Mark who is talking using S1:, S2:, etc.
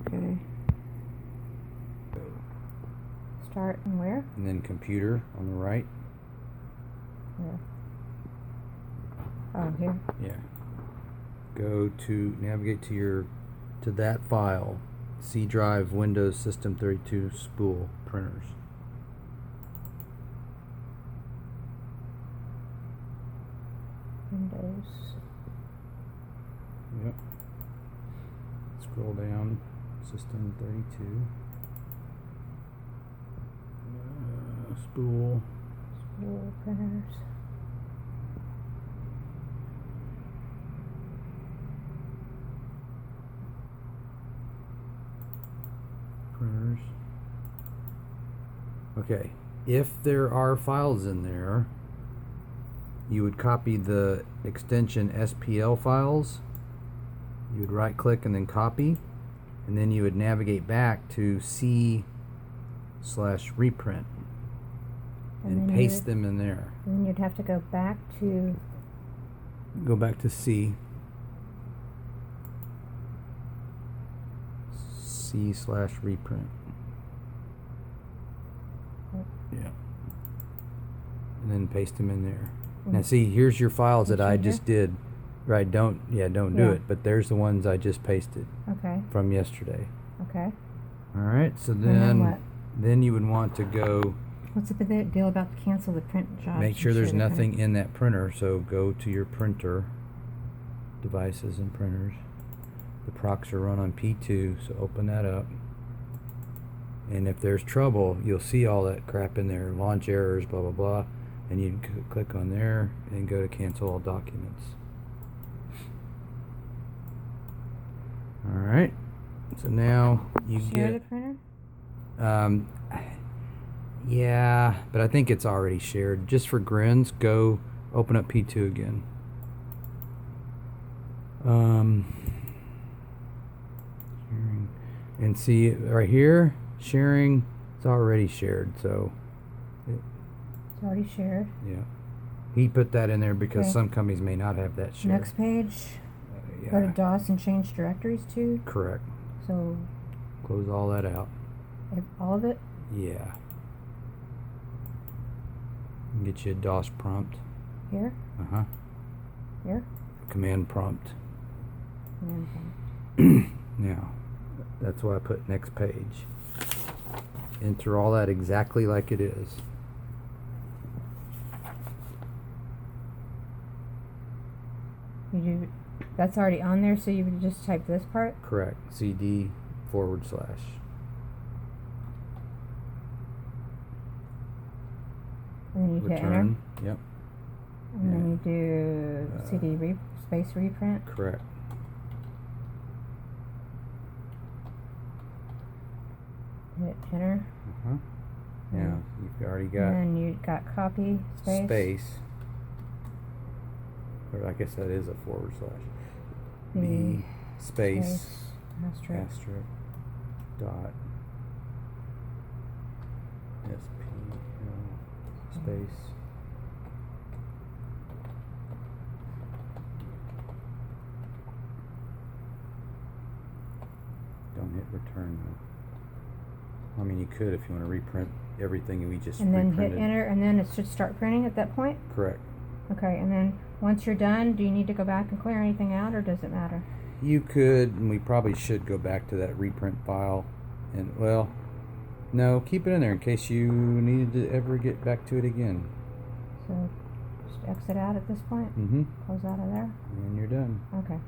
S1: Okay. Start and where?
S2: And then computer on the right.
S1: Where? Oh, here.
S2: Yeah. Go to navigate to that file. C drive Windows System 32 spool printers.
S1: Windows.
S2: Yep. Scroll down. System 32. Spool.
S1: Spool printers.
S2: Printers. Okay. If there are files in there, you would copy the extension SPL files. You would right click and then copy, and then you would navigate back to C/reprint and paste them in there.
S1: And then you'd have to go back to
S2: C. C/reprint. Yeah. And then paste them in there. Now see, here's your files that I just did. Right, don't do it, but there's the ones I just pasted.
S1: Okay.
S2: From yesterday.
S1: Okay.
S2: All right, so
S1: then what?
S2: Then you would want to go
S1: What's the deal about cancel the print job?
S2: make sure there's nothing in that printer, so go to your printer, devices and printers. The procs are run on P2, so open that up. And if there's trouble, you'll see all that crap in there, launch errors, blah, blah, blah. And you click on there and go to cancel all documents. All right, so now you
S1: share the printer?
S2: Yeah, but I think it's already shared. Just for grins, go open up P2 again. And see right here, sharing, it's already shared, so.
S1: It's already shared.
S2: Yeah. He put that in there because some companies may not have that shared.
S1: Next page.
S2: Yeah.
S1: Go to DOS and change directories to.
S2: Correct.
S1: So.
S2: Close all that out.
S1: All of it?
S2: Yeah. Get you a DOS prompt.
S1: Here?
S2: Uh-huh.
S1: Here?
S2: Command prompt.
S1: Command prompt.
S2: Now, that's why I put next page. Enter all that exactly like it is.
S1: That's already on there, so you would just type this part?
S2: Correct. CD/.
S1: And then you hit enter.
S2: Return. Yep.
S1: And then you do CD space reprint.
S2: Correct.
S1: Hit enter.
S2: Uh-huh. Now you've already got.
S1: And then you got copy space.
S2: Space. Or I guess that is a / B space asterisk dot SPL space. Don't hit return though. I mean, you could if you want to reprint everything we just
S1: and then
S2: reprinted.
S1: hit enter, and then it should start printing at that point?
S2: Correct.
S1: Okay, and then once you're done, do you need to go back and clear anything out, or does it matter?
S2: You could, and we probably should go back to that reprint file. And, well, no, keep it in there in case you needed to ever get back to it again.
S1: So just exit out at this point?
S2: Mm-hmm.
S1: Close out of there?
S2: And you're done.
S1: Okay.